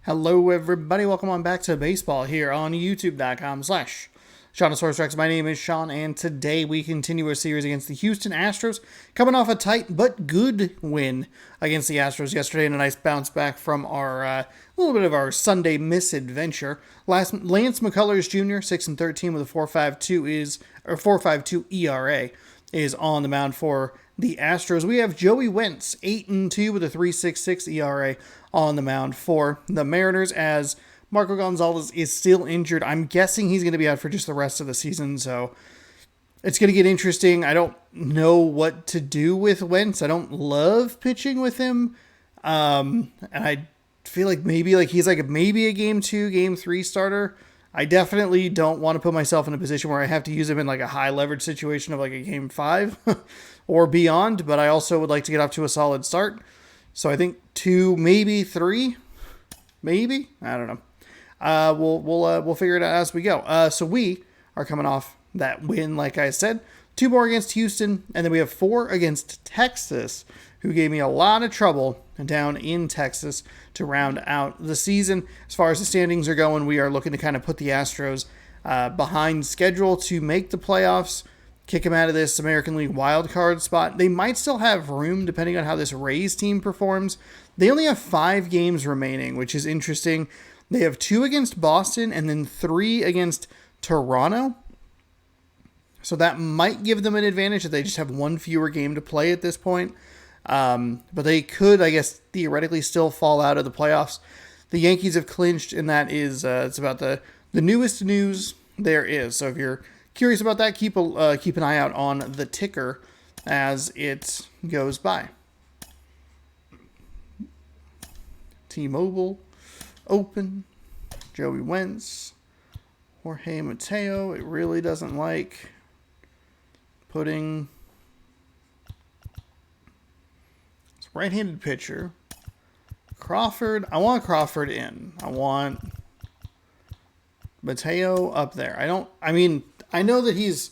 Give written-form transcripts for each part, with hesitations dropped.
Hello, everybody. Welcome on back to baseball here on youtube.com/Sean Rex. My name is Sean, and today we continue our series against the Houston Astros, coming off a tight but good win against the Astros yesterday, and a nice bounce back from our little bit of our Sunday misadventure. Lance McCullers Jr., 6-13 with a 4.52 ERA, is on the mound for the Astros. We have Joey Wentz, 8-2 with a 3.66 ERA on the mound for the Mariners, as Marco Gonzalez is still injured. I'm guessing he's going to be out for just the rest of the season, so it's going to get interesting. I don't know what to do with Wentz. I don't love pitching with him, and I feel like maybe he's maybe a game 2, game 3 starter. I definitely don't want to put myself in a position where I have to use him in a high leverage situation of a game 5 or beyond, but I also would like to get off to a solid start. So I think 2, maybe 3, maybe, I don't know. We'll figure it out as we go. So we are coming off that win, like I said. 2 more against Houston, and then we have 4 against Texas, who gave me a lot of trouble down in Texas to round out the season. As far as the standings are going, we are looking to kind of put the Astros behind schedule to make the playoffs, kick them out of this American League wildcard spot. They might still have room depending on how this Rays team performs. They only have 5 games remaining, which is interesting. They have 2 against Boston and then 3 against Toronto. So that might give them an advantage that they just have 1 fewer game to play at this point. But they could, I guess, theoretically still fall out of the playoffs. The Yankees have clinched, and that is it's about the newest news there is. So if you're curious about that, keep an eye out on the ticker as it goes by. T-Mobile, open, Joey Wentz, Jorge Mateo. It really doesn't like putting right-handed pitcher. Crawford. I want Crawford in. I want Mateo up there. I know that he's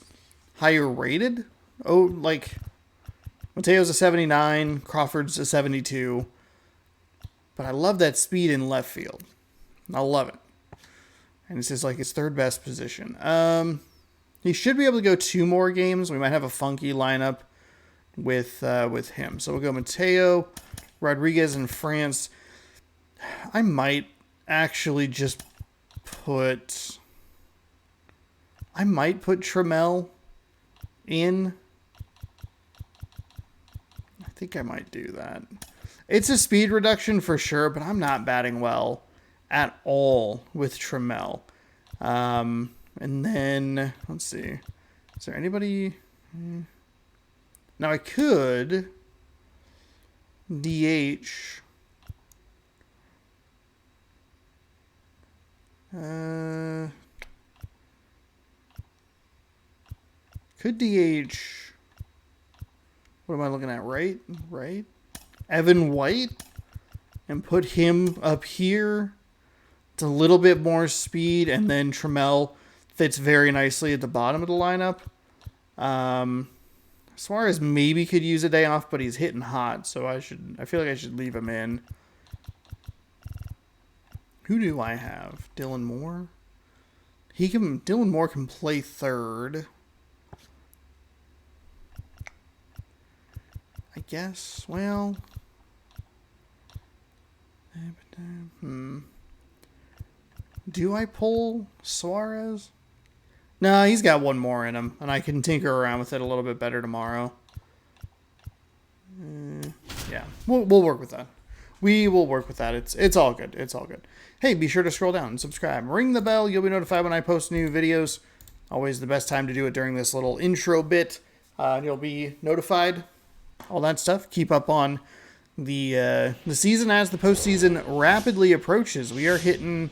higher rated. Mateo's a 79, Crawford's a 72. But I love that speed in left field. I love it. And it's just his third best position. He should be able to go 2 more games. We might have a funky lineup with him. So we'll go Mateo, Rodriguez in France. I might actually just put Trammell in. I think I might do that. It's a speed reduction for sure, but I'm not batting well at all with Trammell. And then, let's see. Is there anybody? Now I could DH. Could DH. What am I looking at? Right? Evan White, and put him up here. It's a little bit more speed, and then Trammell fits very nicely at the bottom of the lineup. Suarez maybe could use a day off, but he's hitting hot, so I feel like I should leave him in. Who do I have? Dylan Moore? Dylan Moore can play third. I guess, well... Do I pull Suarez? No, he's got 1 more in him, and I can tinker around with it a little bit better tomorrow. Yeah, we'll work with that. We will work with that. It's all good. It's all good. Hey, be sure to scroll down and subscribe. Ring the bell. You'll be notified when I post new videos. Always the best time to do it during this little intro bit. You'll be notified. All that stuff. Keep up on the season as the postseason rapidly approaches. We are hitting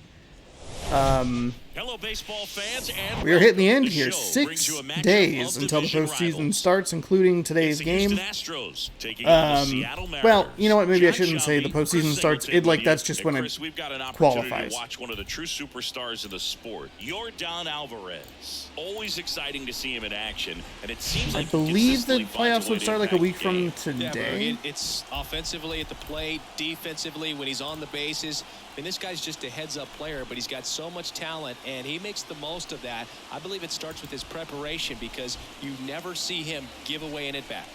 Hello, baseball fans, and We are hitting the end the here. show 6 days until the postseason starts, including today's game. Astros taking on the Seattle Mariners. Well, you know what? Maybe I John shouldn't say the Shelby, postseason Chris starts. Singleton That's just when Chris, it we've got an opportunity qualifies. to watch one of the true superstars of the sport, Yordan Alvarez. Always exciting to see him in action, and it seems like I believe the consistently finds playoffs a way would to start like a impact week the from game. today. Yeah, it's offensively at the plate, defensively when he's on the bases. And this guy's just a heads-up player, but he's got so much talent, and he makes the most of that. I believe it starts with his preparation because you never see him give away an at-bat.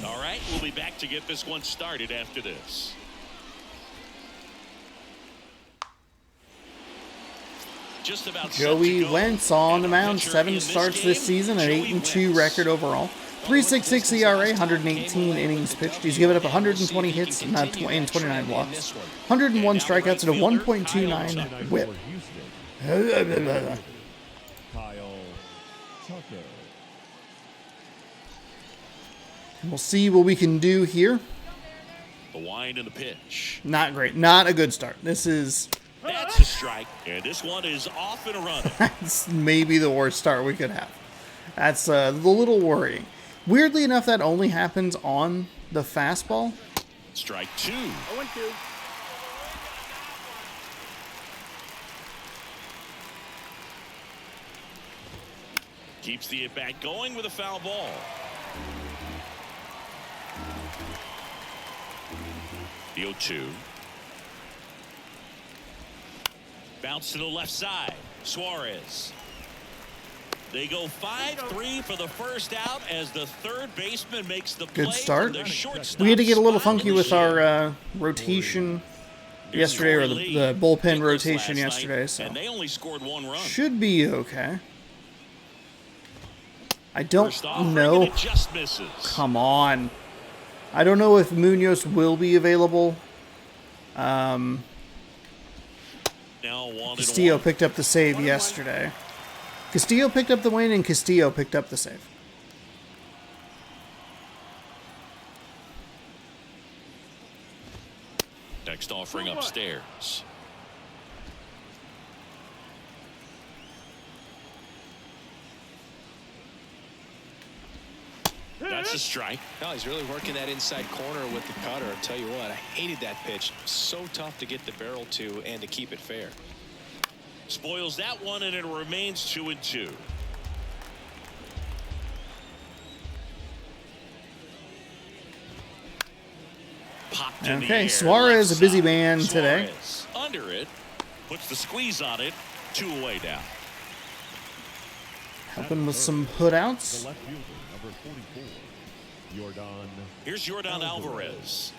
All right, we'll be back to get this one started after this. Just about Joey Wentz on the mound, 7 starts this season, an 8-2 record overall. 3.66 ERA, 118 innings pitched. He's given up 120 hits and 29 walks, 101 strikeouts, and a 1.29 WHIP. We'll see what we can do here. The wind and the pitch. Not great. Not a good start. This is That's a strike, and this one is off and running. that's maybe the worst start we could have. That's a little worrying. Weirdly enough, that only happens on the fastball. Strike 2. 0-2. Keeps the at-bat going with a foul ball. The 0-2. Bounce to the left side. Suarez. They go 5-3 for the first out as the third baseman makes the play. Good start. From the shortstop We had to get a little spot in funky the with shield. our rotation yesterday, or the bullpen rotation yesterday, so And they only scored 1 run. should be okay. I don't First offering, know. and it just misses. Come on. I don't know if Munoz will be available. Now 1-1. Castillo picked up the save yesterday. Castillo picked up the win, and Castillo picked up the save. Next offering upstairs. That's a strike. No, he's really working that inside corner with the cutter. I'll tell you what, I hated that pitch. So tough to get the barrel to and to keep it fair. Spoils that one, and it remains 2-2. Popped in the Okay, air, Suarez, left a busy side. man today. Suarez under it, puts the squeeze on it, 2 away now. Helping with some put outs. The left fielder, number 44, Yordan. Here's Yordan Alvarez.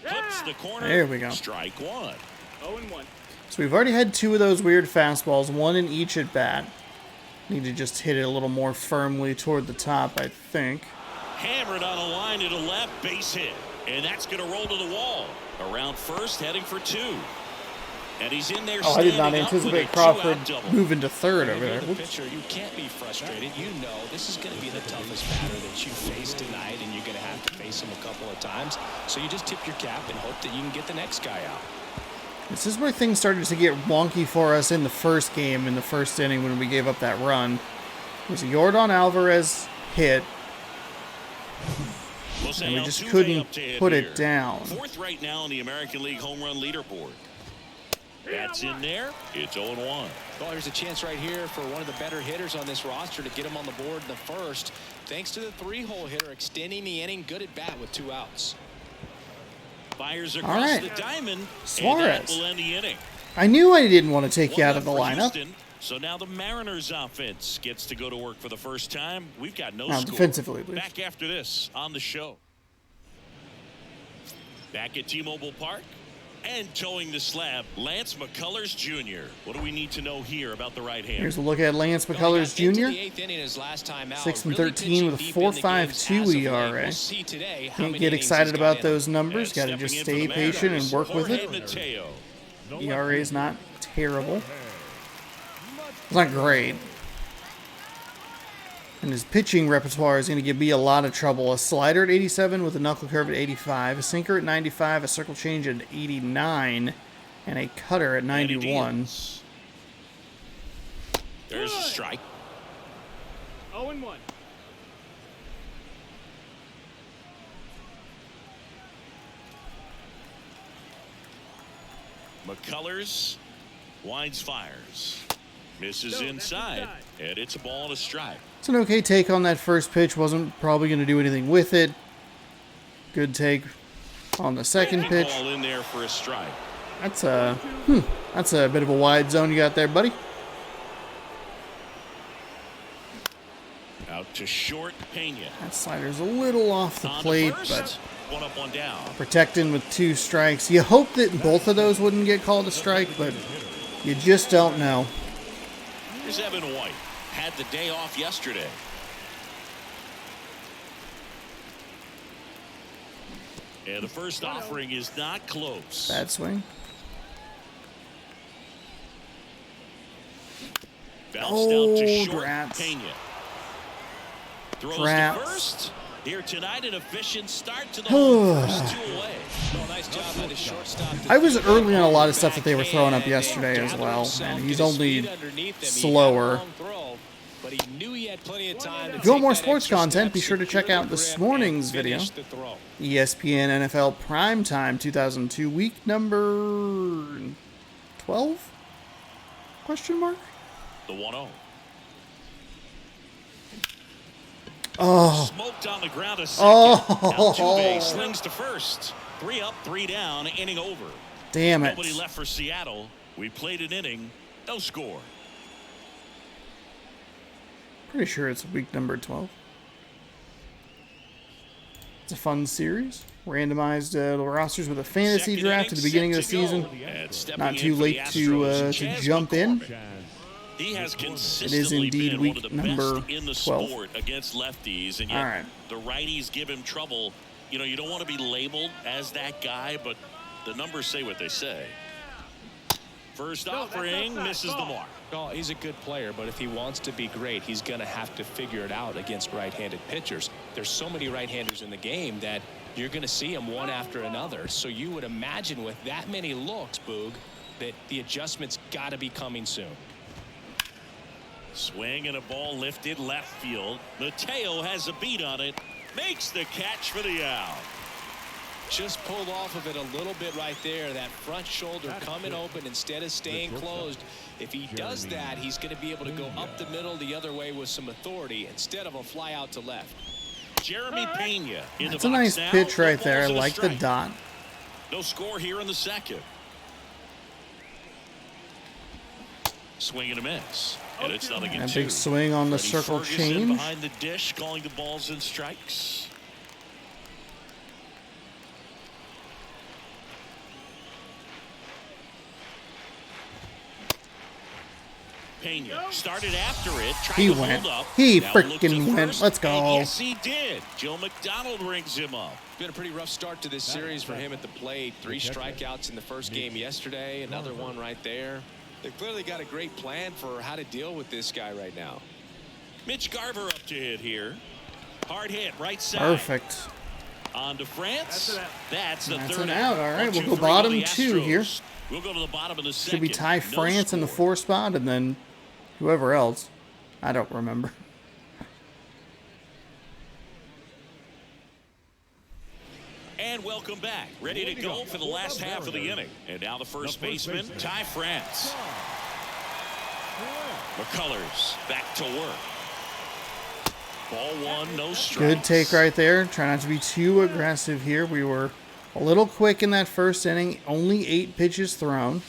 Flips the corner. There we go. Strike 1. 0-1. So we've already had 2 of those weird fastballs, 1 in each at bat. Need to just hit it a little more firmly toward the top, I think. Hammered on a line to the left, base hit. And that's going to roll to the wall. Around first, heading for 2. And he's in there. Oh, I did not standing up with anticipate a Crawford 2-out double. moving to third over If you're there. the Whoops. pitcher, you can't be frustrated. You know this is going to be the toughest batter that you face tonight, and you're going to have to face him a couple of times. So you just tip your cap and hope that you can get the next guy out. This is where things started to get wonky for us in the first game, in the first inning when we gave up that run. It was a Yordan Alvarez hit, and we just couldn't put it down. 4th right now in the American League home run leaderboard. That's in there. It's 0-1. Well, there's a chance right here for one of the better hitters on this roster to get him on the board in the first. Thanks to the 3-hole hitter extending the inning. Good at bat with 2 outs. Fires All across right. the diamond. Suarez. And that will end the inning. I knew I didn't want to take you One out of the left for lineup. Houston. So now the Mariners offense gets to go to work for the first time. We've got no Now, score. defensively, please. Back after this on the show. Back at T-Mobile Park. And towing the slab, Lance McCullers Jr. What do we need to know here about the right hand? Here's a look at Lance McCullers Jr. 6 and 13 with a 4.52 ERA. Can't get excited about those numbers. Got to just stay patient and work with it. Mateo. ERA is not terrible. It's not great. And his pitching repertoire is going to give me a lot of trouble. A slider at 87 with a knuckle curve at 85, a sinker at 95, a circle change at 89, and a cutter at 91. There's a strike. 0-1. McCullers winds, fires, misses inside, and it's a ball and a strike. It's an okay take on that first pitch. Wasn't probably going to do anything with it. Good take on the second pitch. Ball in there for a strike. That's a bit of a wide zone you got there, buddy. Out to short, Pena. That slider's a little off the On plate, first, but one up, one down. protecting with 2 strikes. You hope that both of those wouldn't get called a strike, but you just don't know. Here's Evan White. Had the day off yesterday. And the first offering is not close. Bad swing. Bounced out to Oh, short, rats. Pena. Throws Rats. to first. Here tonight, an efficient start to the home. First 2 away. Well, nice job by the shortstop. I was early on a lot of stuff that they were throwing up yesterday as well, and he's only slower. But he knew he had plenty of time. If you want more sports content, be sure to check out this morning's video. ESPN NFL Primetime 2002, week number 12? Question mark? The 1-0. Oh. Smoked on the ground a second. Altuve slings to first. 3 up, 3 down, inning over. Damn it. Nobody left for Seattle. We played an inning, no score. Pretty sure it's week number 12. It's a fun series. Randomized rosters with a fantasy Second draft inning, at the beginning of the set to season. go. And stepping Not in too for the late Astros, to Chas jump in. McCormick. He has It is consistently indeed been week one of the number best in the 12. sport against lefties, and yet All right. the righties give him trouble. You know, you don't want to be labeled as that guy, but the numbers say what they say. First offering misses the mark. Oh, he's a good player, but if he wants to be great, he's going to have to figure it out against right-handed pitchers. There's so many right-handers in the game that you're going to see them one after another. So you would imagine with that many looks, Boog, that the adjustment's got to be coming soon. Swing and a ball lifted left field. Mateo has a beat on it. Makes the catch for the out. Just pulled off of it a little bit right there. That front shoulder coming open instead of staying closed. If he does that, he's going to be able to go up the middle the other way with some authority instead of a fly out to left. Jeremy Pena in It's the a box nice now. pitch No right there. I balls and a like the strike. dot. No score here in the second. Swing and a miss. And it's nothing in And a 2. big swing on the Freddie circle Ferguson change. behind the dish, calling the balls and strikes. Pena started after it. Tried He to went. hold up. He Now looked to freaking went. first, Let's go. and yes, he did. Joe McDonald rings him up. Been a pretty rough start to this series for him at the plate. 3 strikeouts in the first game yesterday. Another one right there. They've clearly got a great plan for how to deal with this guy right now. Mitch Garver up to hit here. Hard hit, right side. Perfect. On to France. That's the That's third an out. All right, 1, we'll 2, go 3 bottom the 2 Astros. here. We'll go to the bottom of the second. Should we tie No France in the score. 4 spot and then whoever else? I don't remember. And welcome back. Ready to go for the last half of the inning. And now the first baseman, Ty France. McCullers back to work. Ball 1, no strikes. Good take right there. Try not to be too aggressive here. We were a little quick in that first inning. Only 8 pitches thrown.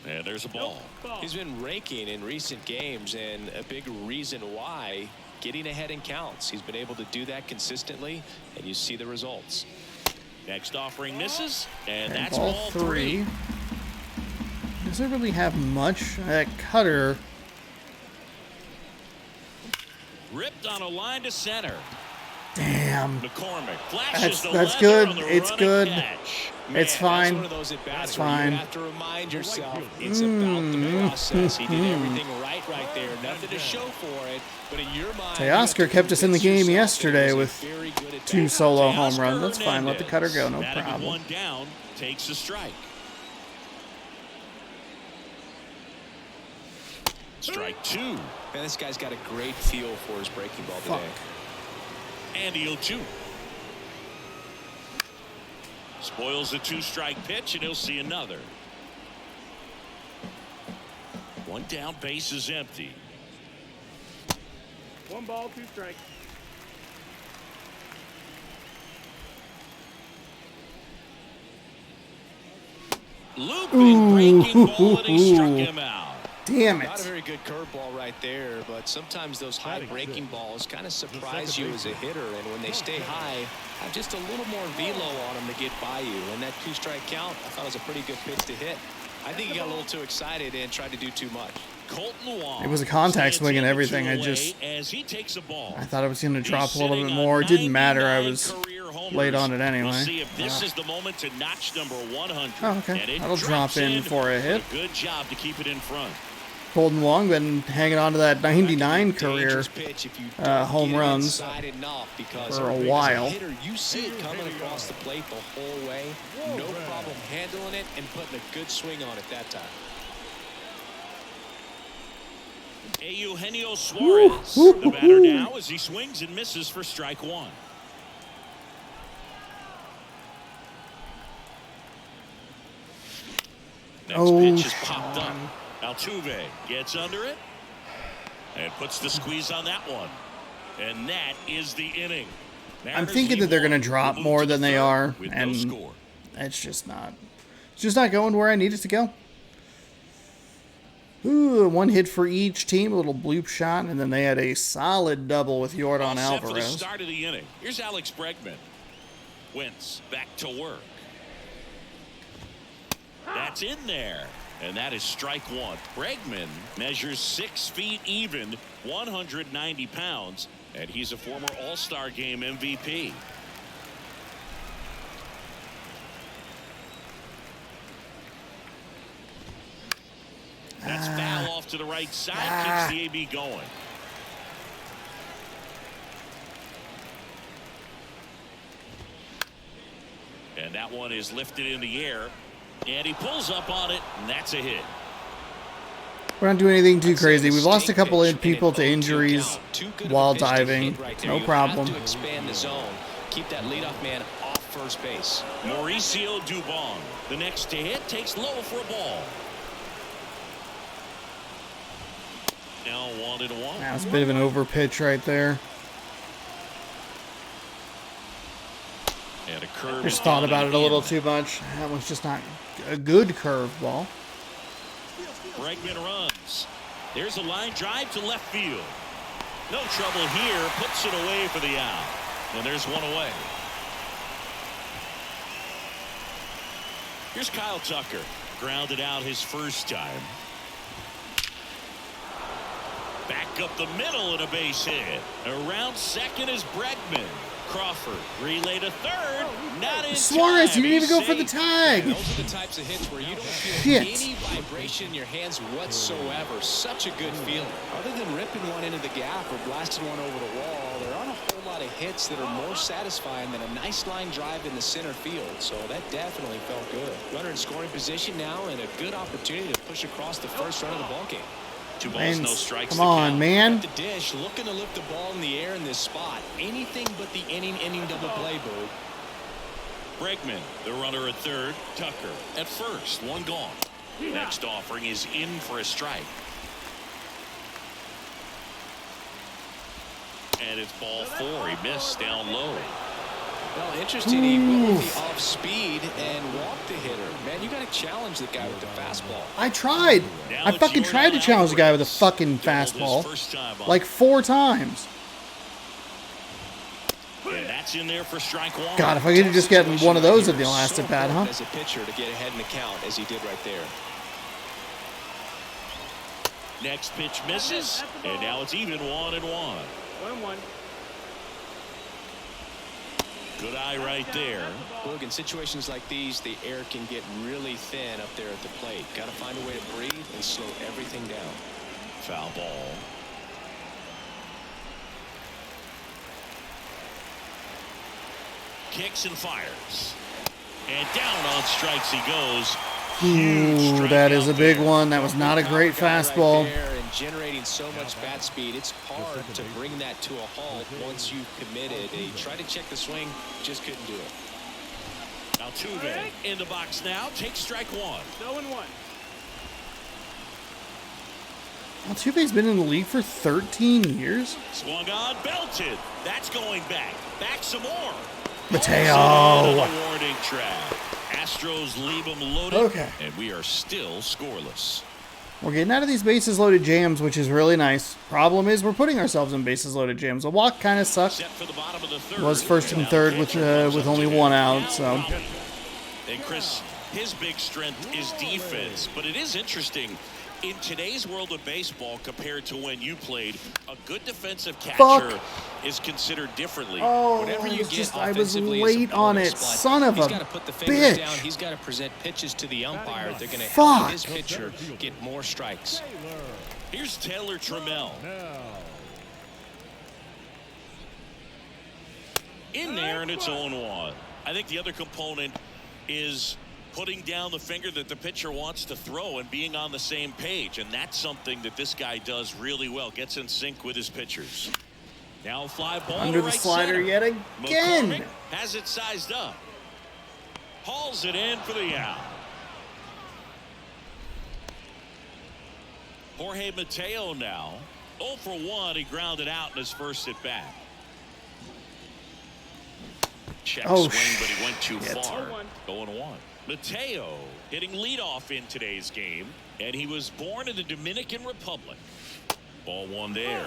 And there's a ball. He's been raking in recent games, and a big reason why, getting ahead in counts. He's been able to do that consistently, and you see the results. Next offering misses, and that's Ball ball 3. Doesn't really have much. That cutter. Ripped on a line to center. Damn. Damn. McCormick flashes the That's leather good. on the It's running good. catch. It's That's fine. one of those at-bats It's where fine. you have to remind yourself it's about the process. He did everything right there. Nothing to show for it. But in your mind, Teoscar kept us in the game yesterday with 2 solo home Teoscar runs. That's fine. Let the cutter go. No batting with problem. 1 down, takes a strike. Strike 2. Man, this guy's got a great feel for his breaking ball today. And the 0-2. Spoils the 2-strike pitch, and he'll see another. 1 down, base is empty. 1 ball, 2 strikes. Looping, breaking ball, and he struck him out. Damn Not a it. very good curveball right there, but sometimes those high breaking balls kind of surprise you as a hitter, and when they stay high, have just a little more velo on them to get by you. And that 2-strike count, I thought it was a pretty good pitch to hit. I think he got a little too excited and tried to do too much. Colton Wong. It was a contact swing and everything. I thought it was going to drop a little bit more. It didn't matter. I was late on it anyway. We'll see if this is the moment to notch number 100. Oh, okay. That'll drop in for a hit. Good job to keep it in front. Colton Wong been hanging on to that 99 career home runs for a while. You see it coming across the plate the whole way. No problem handling it and putting a good swing on it that time. Eugenio Suarez, the batter now as he swings and misses for strike 1. Next pitch is popped up. Altuve gets under it and puts the squeeze on that one. And that is the inning. I'm thinking that they're going to drop more than they are, and it's just not going where I need it to go. Ooh, 1 hit for each team, a little bloop shot, and then they had a solid double with Yordan Alvarez. For the start of the inning. Here's Alex Bregman. Wentz back to work. That's in there. And that is strike 1. Bregman measures 6 feet even, 190 pounds, and he's a former All-Star Game MVP. That's foul off to the right side, keeps the AB going. And that one is lifted in the air. And he pulls up on it, and that's a hit. We're not doing anything too crazy. We've lost a couple of people to injuries while diving. No problem. You have to expand the zone. Keep that leadoff man off first base. Mauricio Dubon, the next to hit, takes low for a ball. Now 1-1. That was a bit of an over pitch right there. And a curve. Just thought about it a little too much. That was just not a good curveball. Bregman runs. There's a line drive to left field. No trouble here. Puts it away for the out. And there's one away. Here's Kyle Tucker. Grounded out his first time. Back up the middle and a base hit. Around second is Bregman. Crawford relay to third. Not in Suarez, time. you didn't even go for the tag. Those are the types of hits where you don't feel any vibration in your hands whatsoever. Such a good feeling. Other than ripping one into the gap or blasting one over the wall, there aren't a whole lot of hits that are more satisfying than a nice line drive in the center field. So that definitely felt good. Runner in scoring position now and a good opportunity to push across the first run of the ballgame. 2 balls, no strikes. Come on, man. At the dish, looking to lift the ball in the air in this spot. Anything but the inning double play, Boo. Bregman, the runner at third. Tucker at first. 1 gone. Next offering is in for a strike. And it's ball 4. He missed down low. Well, interesting. He went with the off speed and walked the hitter. Man, you got to challenge the guy with the fastball. I tried. I fucking tried to challenge the guy with a fucking fastball like 4 times. And that's in there for strike 1. God, if I could have just gotten one of those at the last at bat, huh? As a pitcher to get ahead in the count as he did right there. Next pitch misses, and now it's even 1-1. 1-1. Good eye right there. Look, in situations like these, the air can get really thin up there at the plate. Got to find a way to breathe and slow everything down. Foul ball. Kicks and fires. And down on strikes he goes. Ooh, that is a big one. That was not a great fastball. Right there, and generating so much bat speed, it's hard to bring that to a halt once you've committed. He tried to check the swing, just couldn't do it. Altuve in the box now. Takes strike one. 0-1. Altuve's been in the league for 13 years. Swung on, belted. That's going back. Back some more. Mateo. Warning track. Astros leave them loaded. Okay. And we are still scoreless. We're getting out of these bases loaded jams, which is really nice. Problem is, we're putting ourselves in bases loaded jams. A walk kind of sucked. Set for the bottom of the third. Was first and third with only one out. So. And Chris, his big strength is defense, but it is interesting. In today's world of baseball, compared to when you played, a good defensive catcher is considered differently. Oh, Whatever you get I was offensively late is a on bonus, it. but Son of a he's got to put the fingers down. bitch. He's got to present pitches to the umpire. They're going to Fuck. help his pitcher get more strikes. Here's Taylor Trammell. In there, and it's 0-1. I think the other component is putting down the finger that the pitcher wants to throw and being on the same page, and that's something that this guy does really well. Gets in sync with his pitchers. Now fly ball Under to the right slider center. yet again. McCormick has it sized up. Hauls it in for the out. Jorge Mateo now 0 for 1. He grounded out in his first at bat. Check swing, but he went too far. 0-1. Mateo hitting leadoff in today's game, and he was born in the Dominican Republic. Ball one there.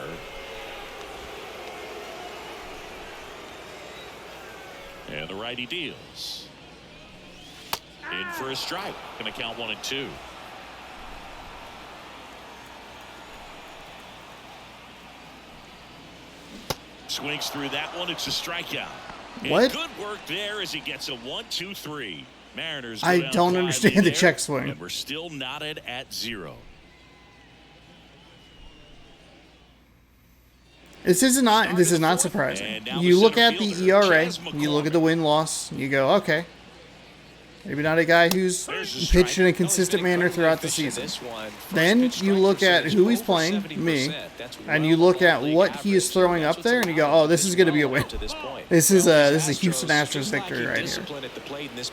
And the righty deals. In for a strike. Going to count 1-2. Swings through that one. It's a strikeout. What? And good work there as he gets a 1-2-3. Mariners go I down don't understand quietly the there, check swing. And we're still knotted at 0. This is not surprising. You look at the ERA, you look at the win-loss, you go, okay. Maybe not a guy who's pitched in a consistent manner throughout the season. Then you look at who he's playing, me, and you look at what he is throwing up there, and you go, oh, this is going to be a win. This is a Houston Astros victory right here.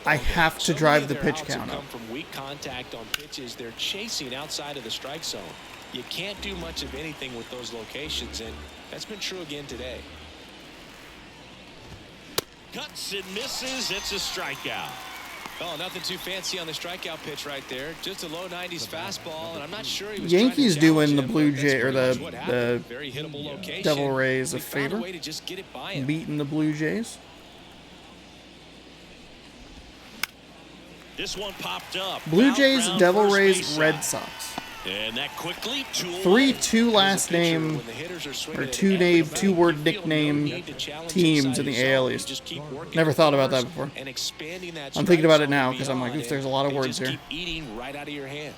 I have to drive the pitch count up. From weak contact on pitches, they're chasing outside of the strike zone. You can't do much of anything with those locations, and that's been true again today. Cuts and misses. It's a strikeout. Oh, nothing too fancy on the strikeout pitch right there. Just a low 90s fastball, and I'm not sure he was Yankees trying to doing the challenge Blue him, but Jay that's or pretty much what happened. the Very hittable location. Devil Rays a We found favor, way to just get it by him. beating the Blue Jays. This one popped up. Blue Jays, Ground Devil first Rays, base Red side. Sox. And that quickly 3-2 last name or two-word nickname teams in the AL East. Never thought about that before. I'm thinking about it now because I'm like, oof, there's a lot of words here. Keep eating right out of your hand.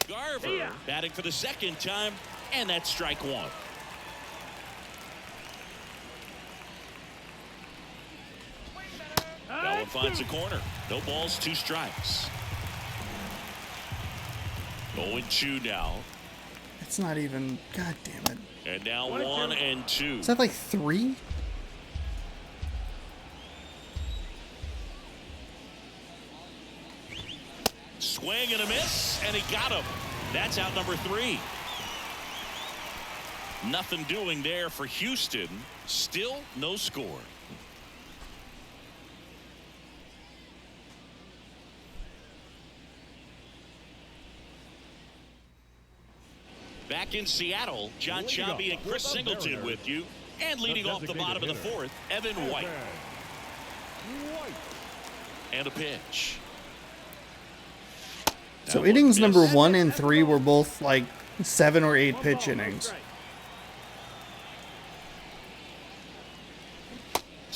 Garver batting for the second time, and that's strike one. That one finds a corner. No balls, 2 strikes. 0-2 now. It's not even. God damn it. And now 1-2. Is that like 3? Swing and a miss, and he got him. That's out number 3. Nothing doing there for Houston. Still no score. Back in Seattle, John Chambi and Chris Singleton with you. And leading off the bottom of the 4th, Evan White. And a pitch. So innings number 1 and 3 were both like 7 or 8 pitch innings.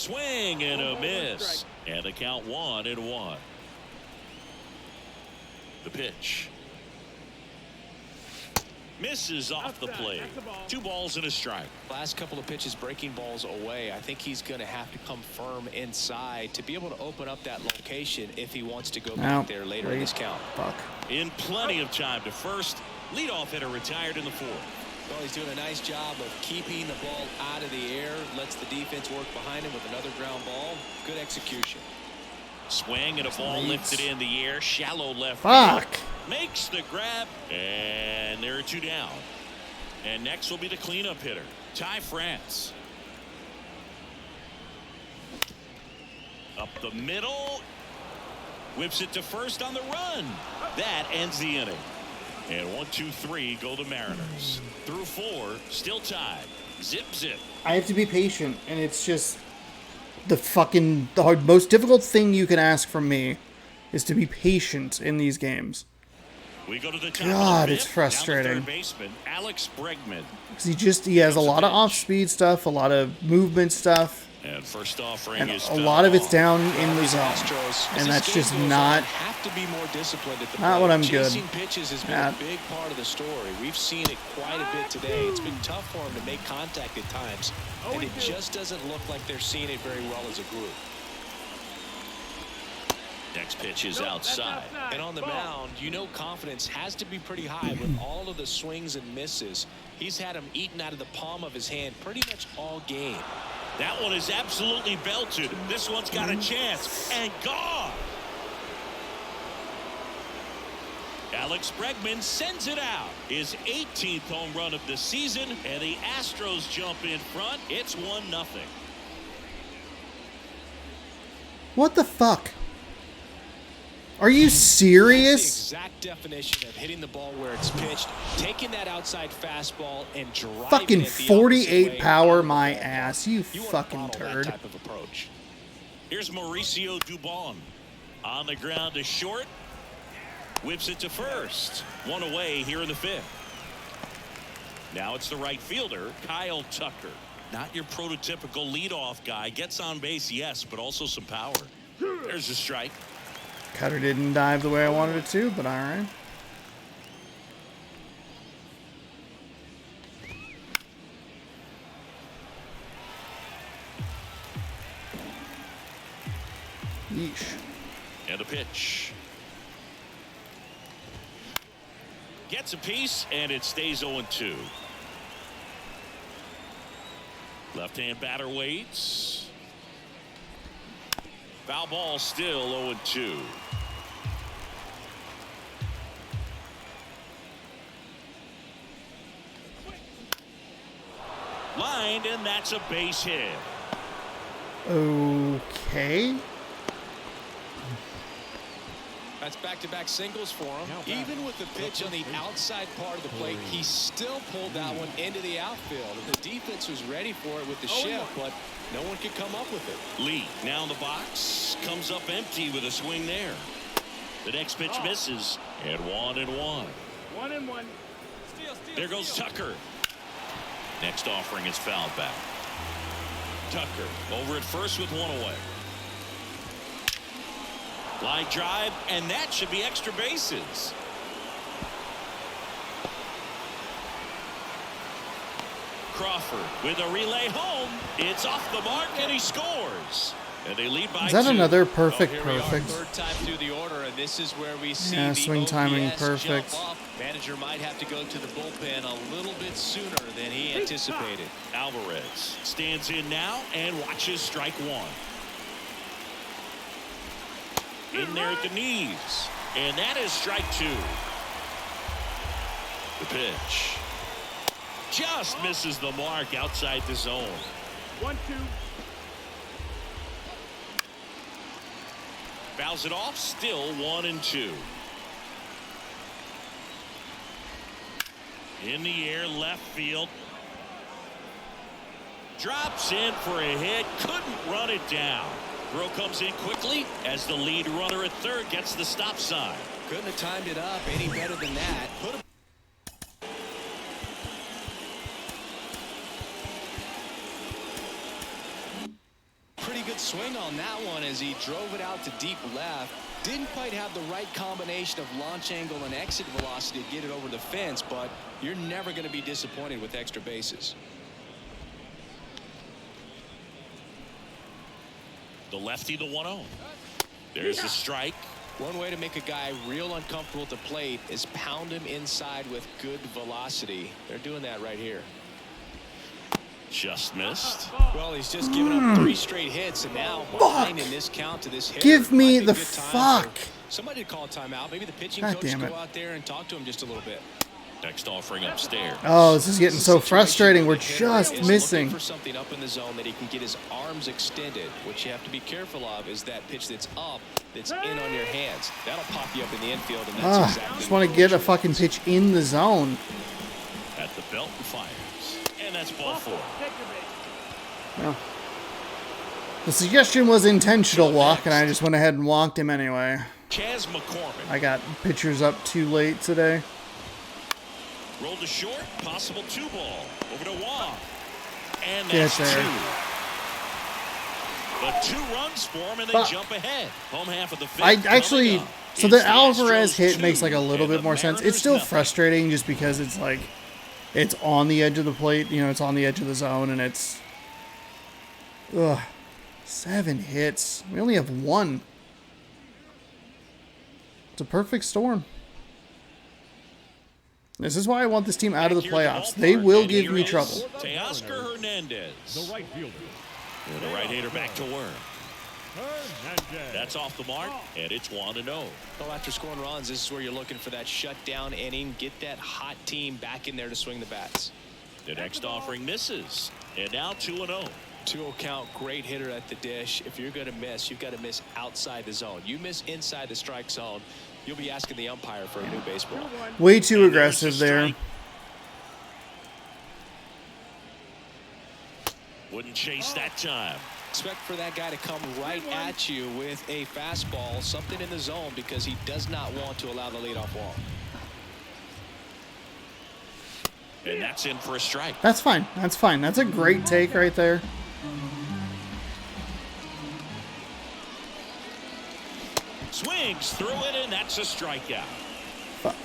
Swing and a miss. And the count 1-1. The pitch. Misses off the plate. 2 balls and a strike. Last couple of pitches breaking balls away. I think he's going to have to come firm inside to be able to open up that location if he wants to go back there later in this count. Fuck. In plenty of time to first. Leadoff hitter retired in the 4th. Well, he's doing a nice job of keeping the ball out of the air. Lets the defense work behind him with another ground ball. Good execution. Swing and a ball lifted in the air. Shallow left. Fuck. Field. Makes the grab. And there are 2 down. And next will be the cleanup hitter, Ty France. Up the middle. Whips it to first on the run. That ends the inning. And 1, 2, 3 go the Mariners. Through 4, still tied. Zip, zip. I have to be patient, and it's just the most difficult thing you can ask from me is to be patient in these games. We go to the top. God, of the it's fifth. frustrating. Now the third baseman, Alex Bregman. Because he has a lot of off-speed stuff, a lot of movement stuff, And first offering and is a lot of it's down in the These zone, Astros, as and this that's game just goes not. on, have to be more disciplined at the Not plate. what I'm good Chasing pitches has been at. a big part of the story. We've seen it quite a bit today. It's been tough for him to make contact at times, and it just doesn't look like they're seeing it very well as a group. Next pitch is outside. And on the mound, you know confidence has to be pretty high with all of the swings and misses. He's had them eaten out of the palm of his hand pretty much all game. That one is absolutely belted. This one's got a chance. And gone. Alex Bregman sends it out. His 18th home run of the season. And the Astros jump in front. It's 1-0. What the fuck? Are you serious? The exact definition of hitting the ball where it's pitched, taking that outside fastball and driving Fucking it the 48 opposite way power out of the my ballpark. ass, you wanna fucking follow that turd. type of approach. Here's Mauricio Dubon. On the ground to short. Whips it to first. 1 away here in the 5th. Now it's the right fielder, Kyle Tucker. Not your prototypical leadoff guy. Gets on base, yes, but also some power. There's a strike. Cutter didn't dive the way I wanted it to, but alright. Yeesh. And a pitch. Gets a piece, and it stays 0-2. Left-hand batter waits. Foul ball, still 0-2. Lined, and that's a base hit. Okay. That's back-to-back singles for him. Even with the pitch on the outside part of the plate, he still pulled that one into the outfield. The defense was ready for it with the shift, but no one could come up with it. Lee now in the box, comes up empty with a swing there. The next pitch misses, and 1-1. 1-1. There goes Tucker. Next offering is fouled back. Tucker over at first with 1 away. Line drive, and that should be extra bases. Crawford with a relay home. It's off the mark, and he scores. And they lead by 2. Is that another perfect? Third time through the order, and this is where we see Yeah, the swing timing OPS perfect. jump up. Manager might have to go to the bullpen a little bit sooner than he anticipated. Alvarez stands in now and watches strike 1. In there at the knees, and that is strike 2. The pitch just misses the mark outside the zone. 1-2. Fouls it off, still 1-2. In the air, left field. Drops in for a hit, couldn't run it down. Throw comes in quickly as the lead runner at third gets the stop sign. Couldn't have timed it up any better than that. Pretty pretty good swing on that one as he drove it out to deep left. Didn't quite have the right combination of launch angle and exit velocity to get it over the fence, but you're never going to be disappointed with extra bases. The lefty, the 1-0. There's the strike. One way to make a guy real uncomfortable at the plate is pound him inside with good velocity. They're doing that right here. Just missed. Well, he's just given up 3 straight hits, and now behind in this count to this hitter. Give me Might be the a good time fuck. for somebody to call a timeout. Maybe the pitching God coach damn go it. out there and talk to him just a little bit. Next offering upstairs. Oh, this is getting so Situation frustrating. where We're the hitter just is missing. looking for something up in the zone that he can get his arms extended. What you have to be careful of is that pitch that's up, that's in on your hands. That'll pop you up in the infield, and that's exactly. Just want to get a fucking pitch in the zone. At the belt and fires. And that's ball 4. Well, the suggestion was intentional walk, and I just went ahead and walked him anyway. Chas McCormick. I got pitchers up too late today. Rolled to short. Possible 2-ball. Over to Wong. And Get that's 2. there. But 2 runs for him, and they Fuck. jump ahead. Home half of the 5th. I actually, coming up. so It's the Alvarez Astros hit 2 makes like a little and bit the more sense. It's Mariners still nothing. frustrating just because it's like, it's on the edge of the plate, you know, it's on the edge of the zone, and it's, 7 hits. We only have 1. It's a perfect storm. This is why I want this team out of the playoffs. They will give me trouble. Teoscar Hernandez. The right fielder. And the right-hander back to work. That's off the mark, and it's 1-0. Well, after scoring runs, this is where you're looking for that shutdown inning. Get that hot team back in there to swing the bats. The next offering misses, and now 2-0. 2-0 count, great hitter at the dish. If you're going to miss, you've got to miss outside the zone. You miss inside the strike zone, you'll be asking the umpire for a new baseball. Way too And there's aggressive the there. strike. Wouldn't chase that time. Expect for that guy to come right at you with a fastball, something in the zone, because he does not want to allow the leadoff walk. And that's in for a strike. That's fine. That's fine. That's a great take right there. Swings through it, and that's a strikeout. Fuck.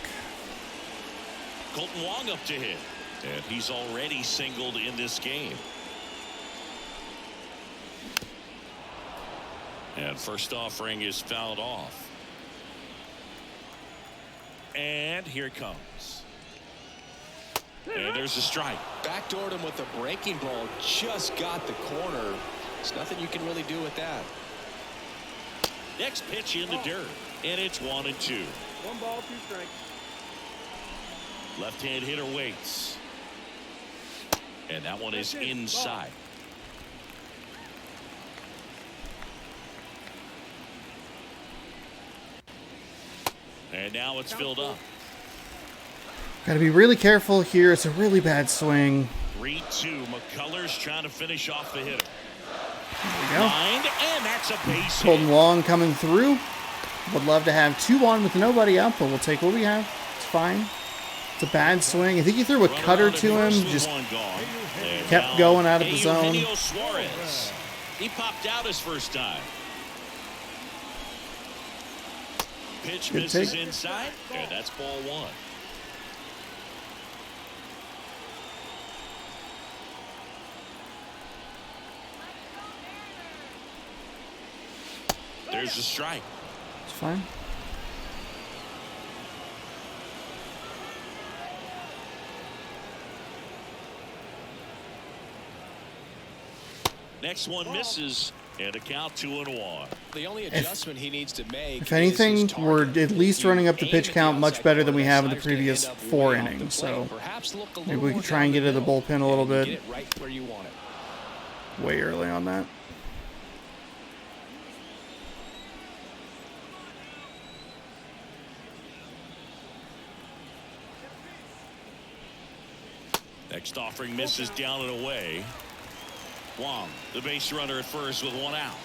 Colton Wong up to hit, and he's already singled in this game. And first offering is fouled off. And here it comes. And there's a strike. Backdoored him with a breaking ball, just got the corner. There's nothing you can really do with that. Next pitch in the dirt, and it's 1-2. 1 ball, 2 strikes. Left-hand hitter waits. And that one is inside. And now it's filled up. Got to be really careful here. It's a really bad swing. 3-2. McCullers trying to finish off the hitter. There we go. Lined, and that's a base Colton hit. Wong coming through. Would love to have 2 on with nobody out, but we'll take what we have. It's fine. It's a bad swing. I think he threw a cutter to him. Just kept going out of the zone. Eugenio Suarez. He popped out his first time. Pitch Good misses take. inside, and that's ball 1. There's a strike. It's fine. Next one misses, and a count 2-1. The only adjustment he needs to make. If anything, is his we're target. at least running up the Aim pitch at count the much outside better than we corner. have in the Sliders gonna previous end up 4 way off the innings. plate. So Perhaps look a maybe little we more could try and down get to the middle bullpen a little and bit. Get it right where you want it. Way early on that. Next offering misses down and away. Wong, the base runner at first with 1 out.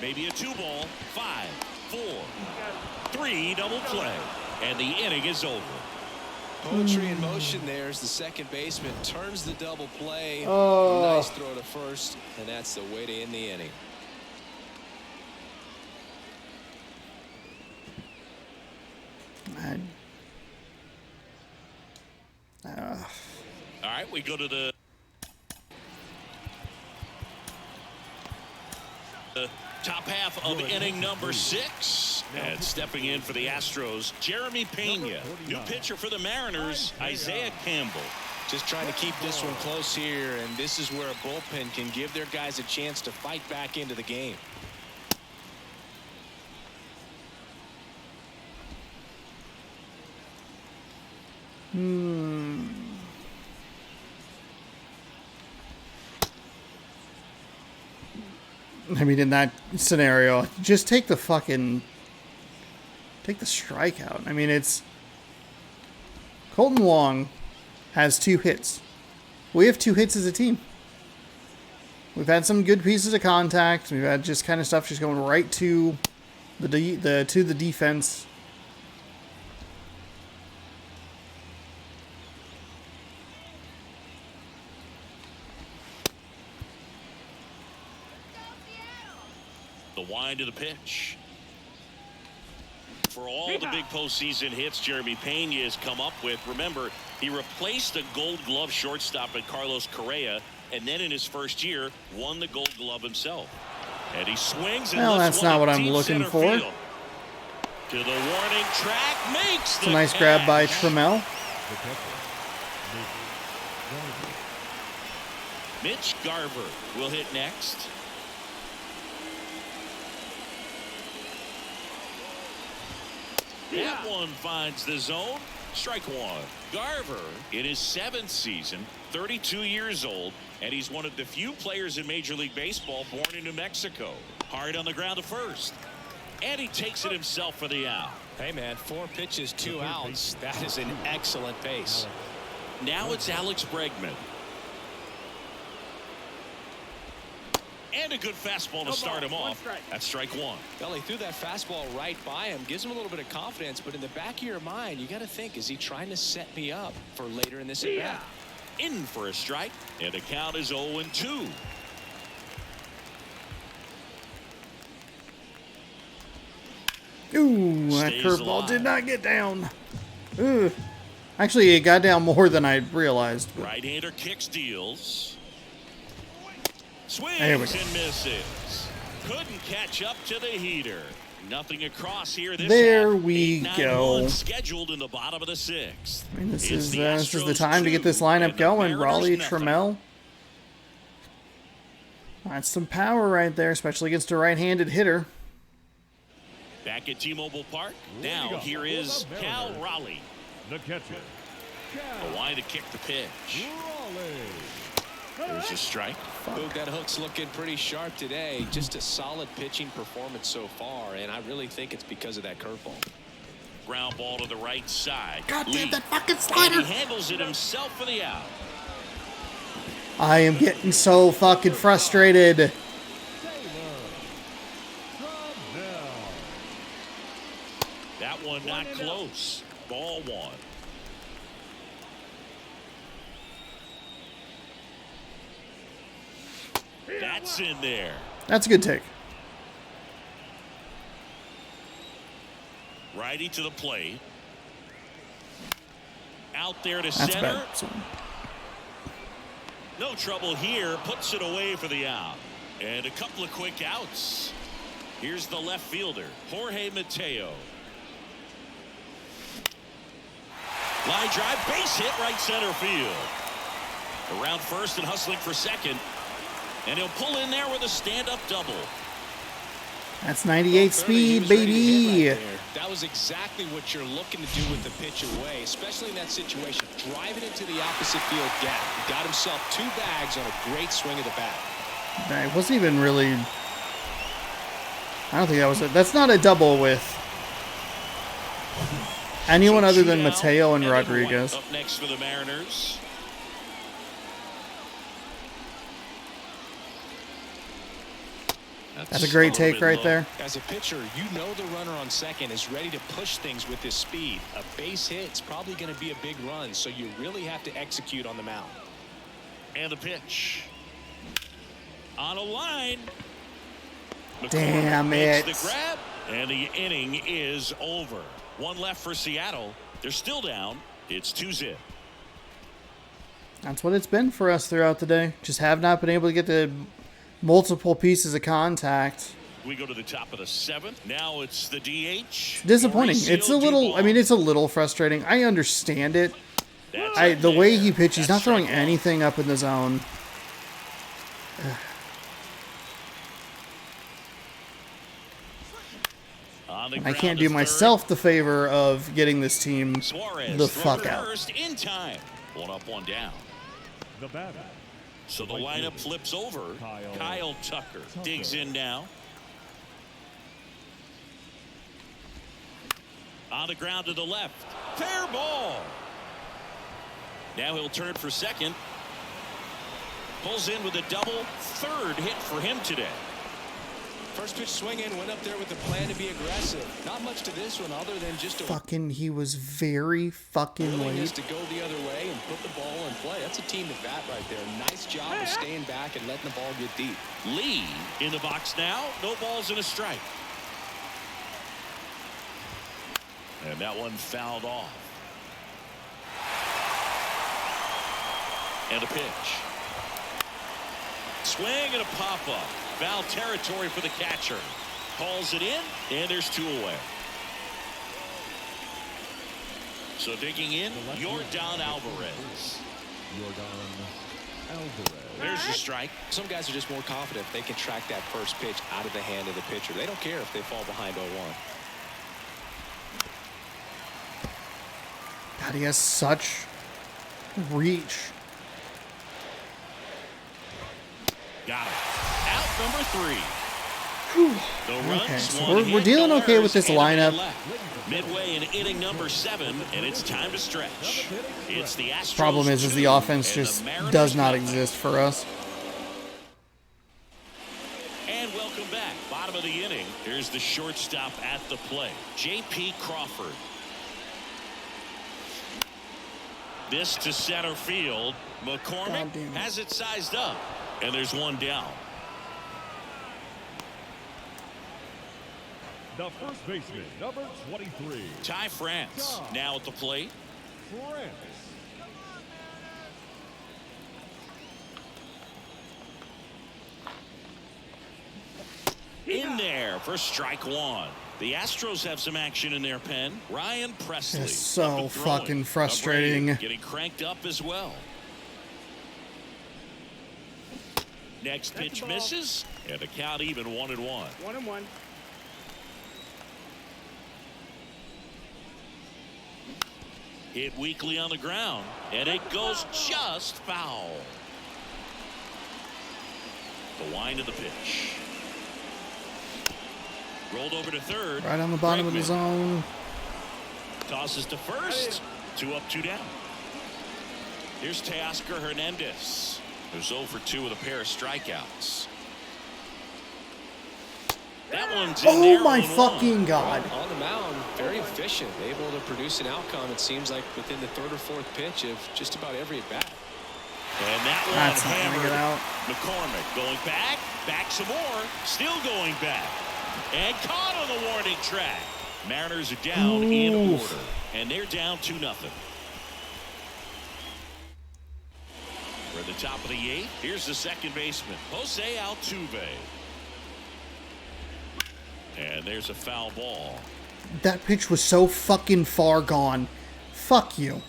Maybe a 2-ball, 5, 4, 3 double play, and the inning is over. Poetry in motion there as the second baseman turns the double play. Oh. Nice throw to first, and that's the way to end the inning. All right, we go to the top half of inning number 6. And stepping in for the Astros, Jeremy Pena. New pitcher for the Mariners, Isaiah Campbell. Just trying to keep this one close here, and this is where a bullpen can give their guys a chance to fight back into the game. I mean, in that scenario, just take the strikeout. I mean, it's Colton Wong has 2 hits. We have 2 hits as a team. We've had some good pieces of contact. We've had just kind of stuff just going right to the defense. The wind of the pitch. For all the big postseason hits Jeremy Pena has come up with, remember, he replaced the Gold Glove shortstop at Carlos Correa, and then in his first year, won the Gold Glove himself. And he swings and Well, that's not what I'm looking for. Field. To the warning track, makes It's a nice grab by Trammell. Mitch Garver will hit next. That one finds the zone. Strike one. Garver in his 7th season, 32 years old, and he's one of the few players in Major League Baseball born in New Mexico. Hard on the ground to first. And he takes it himself for the out. Hey, man, 4 pitches, 2 outs. That is an excellent pace. Now it's Alex Bregman. And a good fastball to start him off. That's strike one. Well, he threw that fastball right by him, gives him a little bit of confidence, but in the back of your mind, you got to think, is he trying to set me up for later in this at-bat? In for a strike, and the count is 0-2. Ooh, that curveball did not get down. Ooh. Actually, it got down more than I realized. Right-hander kicks, deals. Swings There we and go. misses. Couldn't catch up to the heater. Nothing across here. This There half. we 8-9 go. runs scheduled in the bottom of the 6th. I mean, this It's is the the Astros time to get this 2 lineup and the going. Mariners Raleigh, nothing. Trammell. That's some power right there, especially against a right-handed hitter. Back at T-Mobile Park. Now here is Cal Raleigh. The catcher. A line to kick the pitch. There's a strike. Boog, that hook's looking pretty sharp today. Just a solid pitching performance so far, and I really think it's because of that curveball. Ground ball to the right side. God damn Lee. that fucking And slider! he handles it himself for the out. I am getting so fucking frustrated. That one not close. Ball one. That's in there. That's a good take. Righty to the plate. Out there to That's center. bad. So, No trouble here. Puts it away for the out. And a couple of quick outs. Here's the left fielder, Jorge Mateo. Line drive, base hit, right center field. Around first and hustling for second. And he'll pull in there with a stand-up double. that's 98 Clearly, he speed, was ready to hit baby. right there. That was exactly what you're looking to do with the pitch away, especially in that situation. Driving into the opposite field gap. He got himself 2 bags on a great swing of the bat. It wasn't even really. I don't think that was it. That's not a double with anyone other than Shootout, Mateo and Evan White Rodriguez. Up next for the Mariners. That's a great take right low. there. As a pitcher, you know the runner on second is ready to push things with his speed. A base hit is probably going to be a big run, so you really have to execute on the mound. And the pitch. On a line. Damn makes it. the grab, and the inning is over. One left for Seattle. They're still down. It's 2-0. That's what it's been for us throughout the day. Just have not been able to get the multiple pieces of contact. We go to the top of the 7th. Now it's the DH. Disappointing. Mauricio It's a little, I Dubon. mean, it's a little frustrating. I understand it. That's The up way there. he pitches, he's not That's throwing strike one. anything up in the zone. On the I ground can't to do third. myself the favor of getting this team Suarez the throws fuck to out. first in time. One up, one down. The batter. So the lineup flips over. Kyle Tucker digs in now. On the ground to the left. Fair ball. Now he'll turn for second. Pulls in with a double. Third hit for him today. First pitch swinging, went up there with the plan to be aggressive. Not much to this one other than just a Fucking, he was very fucking willingness late. to go the other way and put the ball in play. That's a team at bat right there. Nice job of staying back and letting the ball get deep. Lee in the box now. No balls and a strike. And that one fouled off. And a pitch. Swing and a pop-up. Foul territory for the catcher. Calls it in, and there's 2 away. So digging in, Yordan Alvarez. There's the strike. Some guys are just more confident they can track that first pitch out of the hand of the pitcher. They don't care if they fall behind 0-1. God, he has such reach. Got it. Out number 3. The runs, Okay, so one we're hit, dealing no okay errors, with this and a man lineup. left. Midway in inning number 7, and it's time to stretch. It's the Astros. Problem is the 2, offense and just the Mariners does not nothing. exist for us. And welcome back. Bottom of the inning. Here's the shortstop at the plate, J.P. Crawford. This to center field. McCormick Goddamn. has it sized up, and there's one down. The first baseman, number 23. Ty France now at the plate. France. In there for strike 1. The Astros have some action in their pen. Ryan Presley. It's so up and throwing. fucking Number frustrating. 8 getting cranked up as well. Next pitch misses, and the count even 1-1. 1-1. Hit weakly on the ground, and it goes just foul. The wind of the pitch. Rolled over to third. Right on the bottom of the Bregman zone. tosses to first. 2 up, 2 down. Here's Teoscar Hernandez, who's 0 for 2 with a pair of strikeouts. That one's in Oh there, my 1-1. fucking god. On the mound, very efficient, able to produce an outcome, it seems like, within the 3rd or 4th pitch of just about every at bat. And that one That's not gonna hammered. get out. McCormick going back some more, still going back, and caught on the warning track. Mariners are down in Oof. order, and they're down 2-0. We're at the top of the 8th. Here's the second baseman, Jose Altuve. And there's a foul ball. That pitch was so fucking far gone. Fuck you.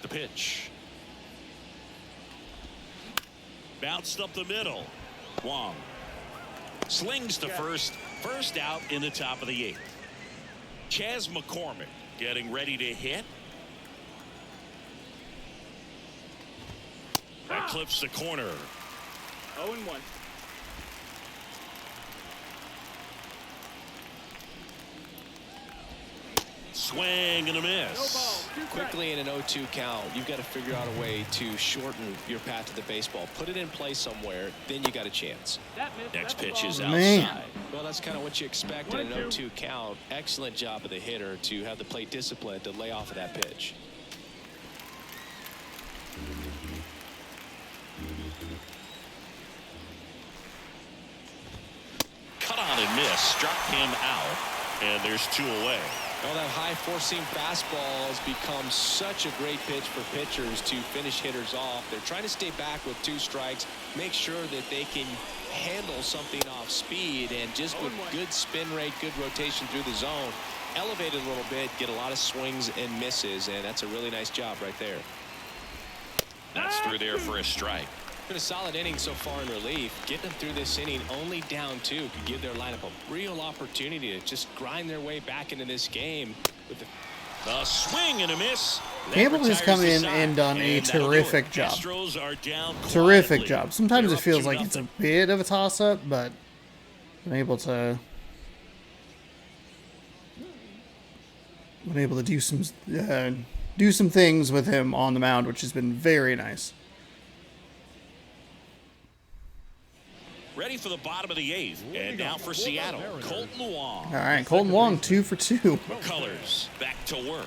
The pitch. Bounced up the middle. Wong slings to first. First out in the top of the 8th. Chas McCormick getting ready to hit. That clips the corner. 0-1. Swing and a miss. Quickly in an 0-2 count, you've got to figure out a way to shorten your path to the baseball. Put it in play somewhere, then you got a chance. Next pitch is outside. Man. Well, that's kind of what you expect in an 0-2 count. Excellent job of the hitter to have the plate discipline to lay off of that pitch. Cut on and miss. Struck him out. And there's 2 away. Well, that high four-seam fastball has become such a great pitch for pitchers to finish hitters off. They're trying to stay back with 2 strikes, make sure that they can handle something off speed, and just with good spin rate, good rotation through the zone, elevate it a little bit, get a lot of swings and misses, and that's a really nice job right there. That's through there for a strike. Been a solid inning so far in relief. Getting them through this inning only down 2 could give their lineup a real opportunity to just grind their way back into this game. With a swing and a miss. Campbell has come in and done a terrific job. Terrific job. Sometimes it feels like it's a bit of a toss-up, but been able to do some things with him on the mound, which has been very nice. Ready for the bottom of the 8th. And now for Seattle, Colton Wong. All right, Colton Wong, 2 for 2. McCullers back to work.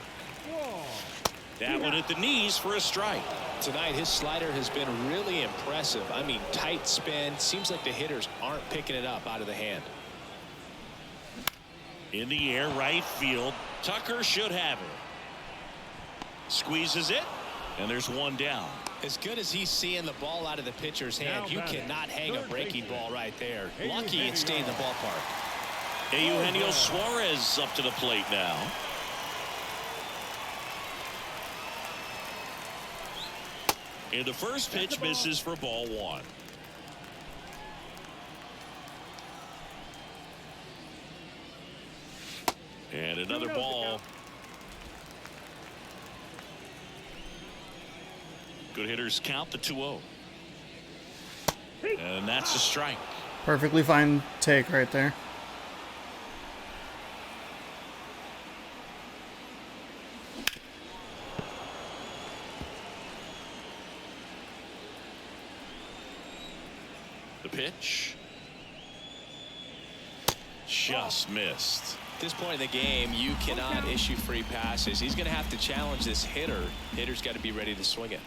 That one at the knees for a strike. Tonight, his slider has been really impressive. I mean, tight spin. Seems like the hitters aren't picking it up out of the hand. In the air, right field. Tucker should have it. Squeezes it, and there's 1 down. As good as he's seeing the ball out of the pitcher's hand, you cannot hang a breaking ball right there. Lucky it stayed in the ballpark. Eugenio Suarez up to the plate now. And the first pitch misses for ball 1. And another ball. Good hitters count the 2-0. And that's a strike. Perfectly fine take right there. The pitch. Just missed. At this point in the game, you cannot issue free passes. He's going to have to challenge this hitter. Hitter's got to be ready to swing it.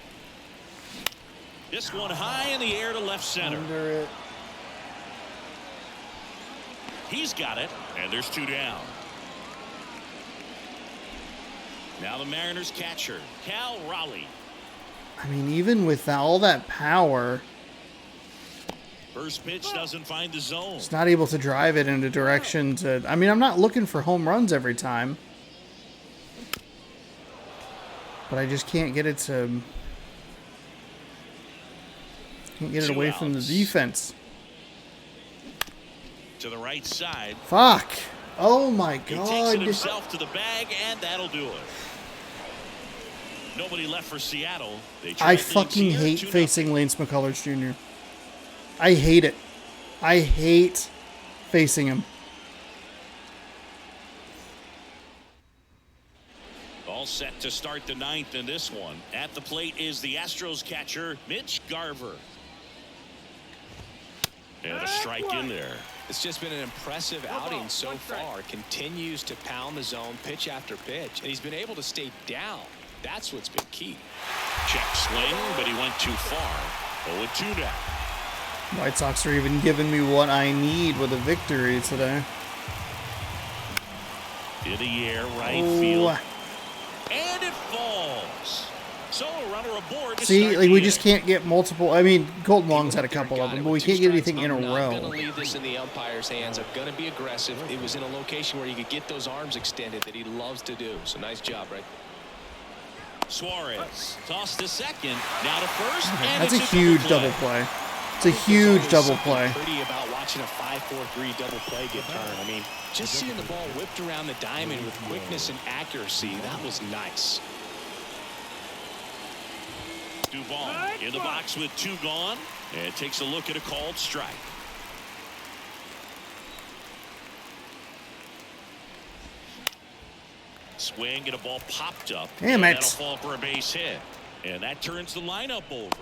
This one high in the air to left center. Under it. He's got it, and there's 2 down. Now the Mariners catcher, Cal Raleigh. I mean, even with all that power, First pitch doesn't find the zone. it's not able to drive it in a direction to... I mean, I'm not looking for home runs every time, but I just can't get it to... Can't get it 2 away from the outs. defense. To the right side. Fuck. Oh my He takes god. it himself to the bag, and that'll do it. Nobody left for Seattle. They trail I things fucking here, hate 2-0. facing Lance McCullers Jr. I hate it. I hate facing him. All set to start the 9th in this one. At the plate is the Astros catcher, Mitch Garver. And a strike in there. It's just been an impressive outing so far. Continues to pound the zone pitch after pitch, and he's been able to stay down. That's what's been key. Check swing, but he went too far. 0-2 now. White Sox are even giving me what I need with a victory today. In the air, right Oh. field. And it falls. So a runner aboard. to See, start like the we just inning. can't get multiple. I mean, Colton Long's had a couple of them, but we can't get anything in a I'm not going row. to leave this in the umpire's hands. I'm going to be aggressive. It was in a location where you could get those arms extended that he loves to do. So nice job, right? Suarez tossed to second. Now to first. And That's a it's huge double play. It's a huge double play. Pretty about watching a 5-4-3 double play get turned. I mean, just seeing the ball whipped around the diamond with quickness and accuracy, that was nice. Duvall in the box with 2 gone, and takes a look at a called strike. swing and a ball popped up. Damn and it. That'll fall for a base hit. And that turns the lineup over.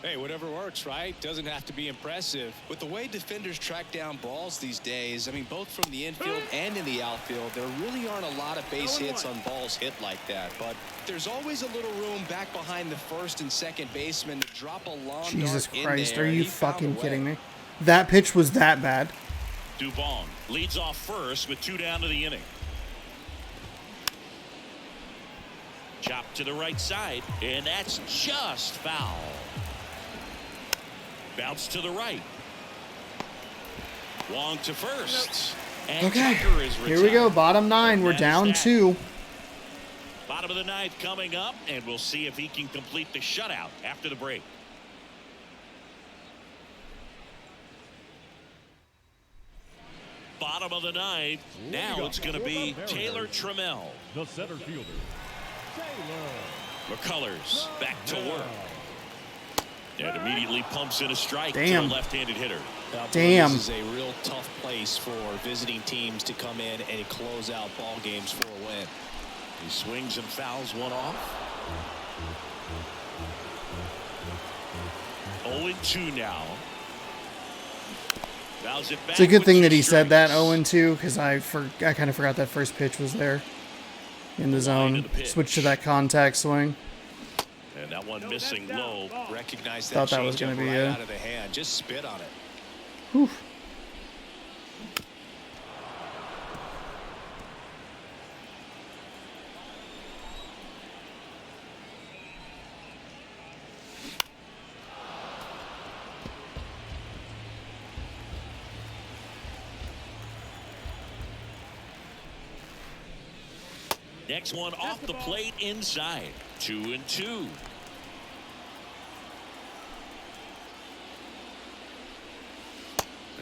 Hey, whatever works, right? Doesn't have to be impressive. With the way defenders track down balls these days, I mean, both from the infield and in the outfield, there really aren't a lot of base hits on balls hit like that. But there's always a little room back behind the first and second baseman to drop a long Jesus dart in Christ, there, are and you he found fucking a way. kidding me? That pitch was that bad. Dubon leads off first with 2 down to the inning. Chop to the right side, and that's just foul. Bounce to the right. Wong to first. And Okay, Tucker is here we go. retired. Bottom 9. We're That is down that. 2. Bottom of the 9th coming up, and we'll see if he can complete the shutout after the break. Bottom of the 9th. Now it's going to be Taylor Trammell. The center fielder, Taylor. McCullers back to work. And immediately pumps in a strike Damn. to the left-handed hitter. Damn. This is a real tough place for visiting teams to come in and close out ball games for a win. He swings and fouls one off. 0-2 now. Fouls it back It's a good with thing 2 that he said that strikes. 0-2 because I kind of forgot that first pitch was there in the Line zone. of the pitch. Switch to that contact swing. And that one missing low. Recognize that Thought that was changeup gonna be right a- out of the hand. Just spit on it. Whew. Next one off the plate inside. 2-2.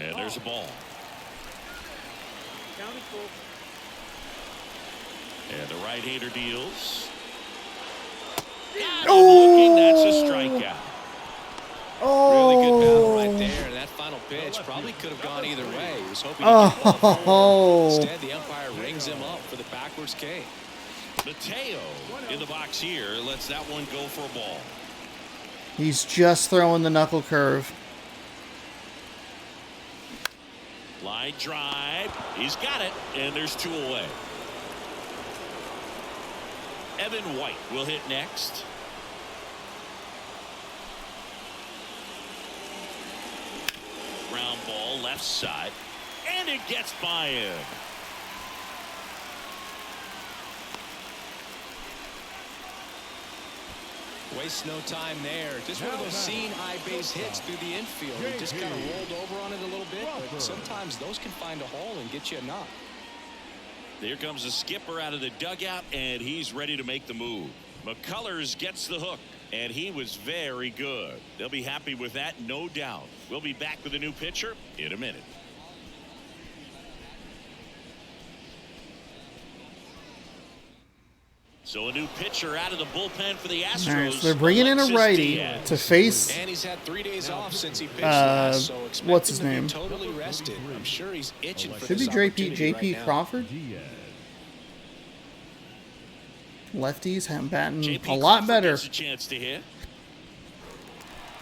And there's a ball. Counted full. And the right-hander deals. Oh! Looking, that's a strikeout. Really good battle Oh. right there. And that final pitch probably could have gone either way. He was hoping to get the ball forward. Oh. Instead, the umpire rings him up for the backwards K. Mateo in the box here lets that one go for a ball. He's just throwing the knuckle curve. Line drive. He's got it, and there's 2 away. Evan White will hit next. Ground ball left side, and it gets by him. Waste no time there. Just one of those seeing eye base hits through the infield. He just kind of rolled over on it a little bit, but sometimes those can find a hole and get you a knock. There comes the skipper out of the dugout, and he's ready to make the move. McCullers gets the hook, and he was very good. They'll be happy with that, no doubt. We'll be back with a new pitcher in a minute. So a new pitcher out of the bullpen for the Astros. All right, so they're bringing in a Alexis righty Diaz. to face. And he's had 3 days off since he pitched last, so expect what's him his to be name? totally rested. I'm sure he's itching for Should be this JP opportunity right now. Crawford. Diaz. Lefties have batting JP a lot Crawford better gets a chance to hit.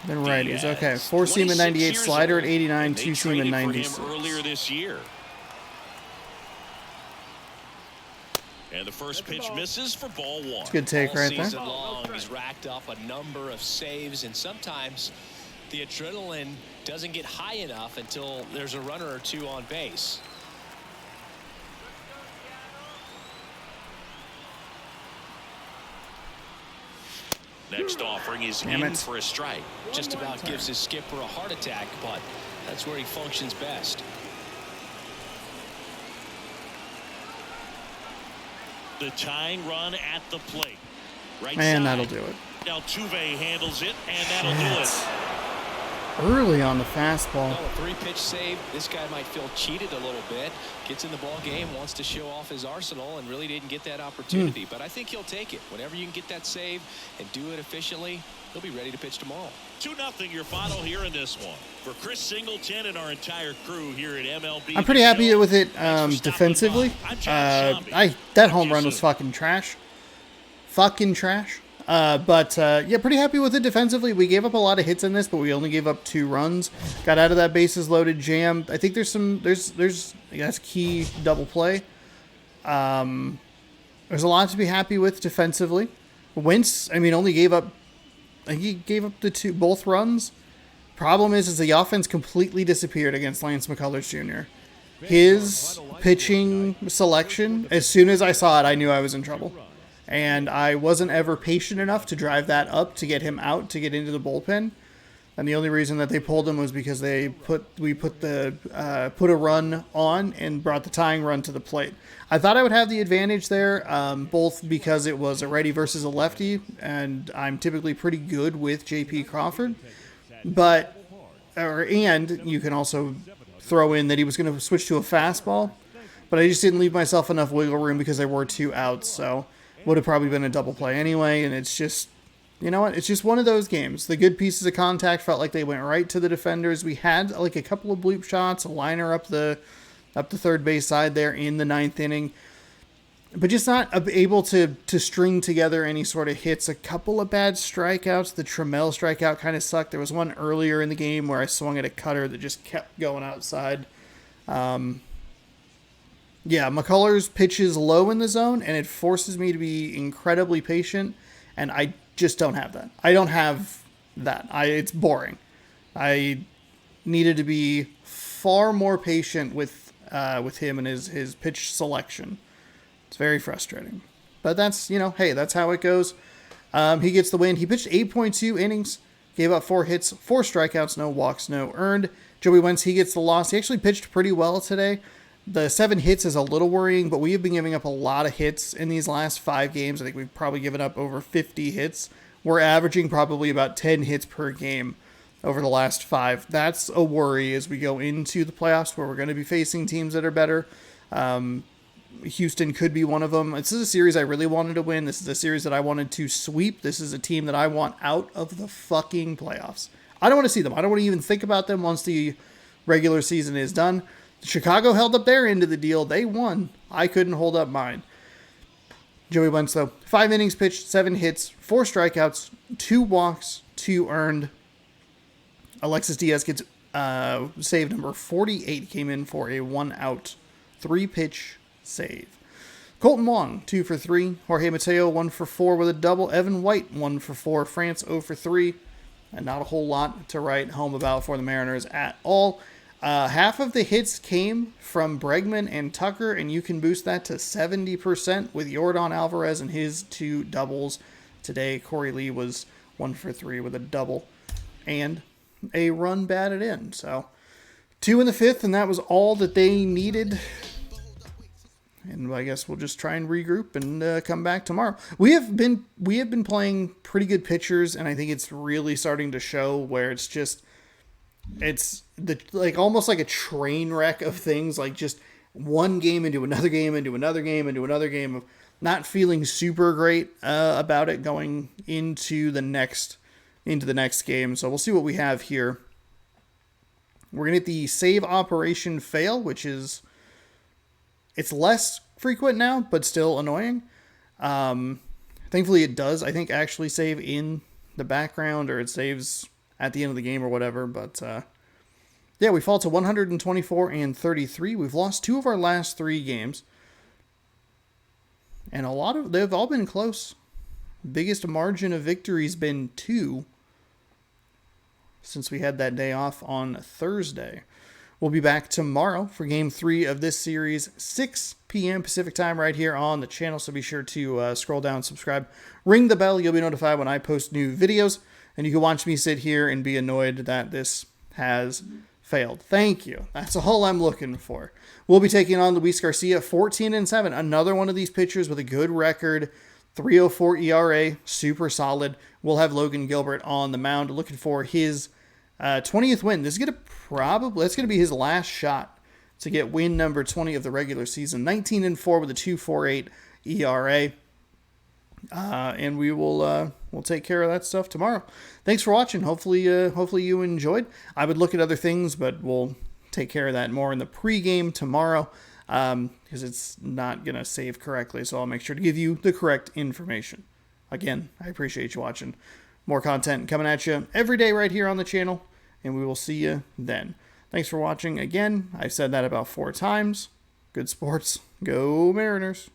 than righties. Diaz, Okay, 4-seam at 26 98, years slider at old, 89, and they 2-seam at traded for 96. him earlier this year. And the first pitch misses for ball 1. Good take All right there. season long, he's racked up a number of saves, and sometimes the adrenaline doesn't get high enough until there's a runner or 2 on base. Next offering is Damn in it. for a strike. Just about gives his skipper a heart attack, but that's where he functions best. The tying run at the plate. Right And side. that'll do it. Altuve handles it, and that'll do it. early on the fastball. Well, a 3-pitch save. This guy might feel cheated a little bit. Gets in the ball game, wants to show off his arsenal, and really didn't get that opportunity. But I think he'll take it. Whenever you can get that save and do it efficiently, he'll be ready to pitch tomorrow. 2-0 your final here in this one. For Chris Singleton and our entire crew here at MLB. I'm pretty happy with it defensively. That home run was fucking trash. Yeah, pretty happy with it defensively. We gave up a lot of hits in this, but we only gave up 2 runs. Got out of that bases loaded jam. I think there's that's key double play. There's a lot to be happy with defensively. Wentz, only gave up. He gave up both runs. Problem is the offense completely disappeared against Lance McCullers Jr. His pitching selection, as soon as I saw it, I knew I was in trouble. And I wasn't ever patient enough to drive that up to get him out to get into the bullpen. And the only reason that they pulled him was because we put a run on and brought the tying run to the plate. I thought I would have the advantage there, both because it was a righty versus a lefty, and I'm typically pretty good with J.P. Crawford. And you can also throw in that he was going to switch to a fastball, but I just didn't leave myself enough wiggle room because there were 2 outs, so would have probably been a double play anyway, and it's just, you know what, it's just one of those games. The good pieces of contact felt like they went right to the defenders. We had like a couple of bloop shots, a liner up the third base side there in the 9th inning, but just not able to string together any sort of hits. A couple of bad strikeouts. The Trammell strikeout kind of sucked. There was one earlier in the game where I swung at a cutter that just kept going outside. Yeah, McCullers pitches low in the zone, and it forces me to be incredibly patient, and I just don't have that. I don't have that. It's boring. I needed to be far more patient with him and his pitch selection. It's very frustrating. But that's, hey, that's how it goes. He gets the win. He pitched 8.2 innings, gave up 4 hits, 4 strikeouts, no walks, no earned. Joey Wentz, he gets the loss. He actually pitched pretty well today. The 7 hits is a little worrying, but we have been giving up a lot of hits in these last 5 games. I think we've probably given up over 50 hits. We're averaging probably about 10 hits per game over the last 5. That's a worry as we go into the playoffs where we're going to be facing teams that are better. Houston could be one of them. This is a series I really wanted to win. This is a series that I wanted to sweep. This is a team that I want out of the fucking playoffs. I don't want to see them. I don't want to even think about them once the regular season is done. Chicago held up their end of the deal. They won. I couldn't hold up mine. Joey Wentz, though, 5 innings pitched, 7 hits, 4 strikeouts, 2 walks, 2 earned. Alexis Diaz gets save number 48. Came in for a 1-out, 3-pitch save. Colton Wong, 2 for 3. Jorge Mateo, 1 for 4 with a double. Evan White, 1 for 4. France, 0 for 3. And not a whole lot to write home about for the Mariners at all. Half of the hits came from Bregman and Tucker, and you can boost that to 70% with Yordan Alvarez and his 2 doubles. Today, Corey Lee was 1 for 3 with a double and a run batted in. So 2 in the 5th, and that was all that they needed. And I guess we'll just try and regroup and come back tomorrow. We have been playing pretty good pitchers, and I think it's really starting to show where it's almost like a train wreck of things, like just one game into another game into another game into another game of not feeling super great about it going into the next game. So we'll see what we have here. We're gonna get the save operation fail, which is it's less frequent now, but still annoying. Thankfully it does, I think, actually save in the background, or it saves at the end of the game or whatever. But yeah, we fall to 124 and 33. We've lost 2 of our last 3 games, and they've all been close. Biggest margin of victory's been 2 since we had that day off on Thursday. We'll be back tomorrow for Game 3 of this series, 6 p.m. Pacific time right here on the channel, so be sure to scroll down, subscribe, ring the bell. You'll be notified when I post new videos, and you can watch me sit here and be annoyed that this has failed. Thank you. That's all I'm looking for. We'll be taking on Luis Garcia, 14-7, another one of these pitchers with a good record, 3.04 ERA, super solid. We'll have Logan Gilbert on the mound, looking for his 20th win. This is going to that's going to be his last shot to get win number 20 of the regular season. 19-4 with a 2.48 ERA. And we'll take care of that stuff tomorrow. Thanks for watching. Hopefully you enjoyed. I would look at other things, but we'll take care of that more in the pregame tomorrow, because it's not going to save correctly. So I'll make sure to give you the correct information. Again, I appreciate you watching. More content coming at you every day right here on the channel, and we will see you then. Thanks for watching. Again, I've said that about 4 times. Good sports. Go Mariners.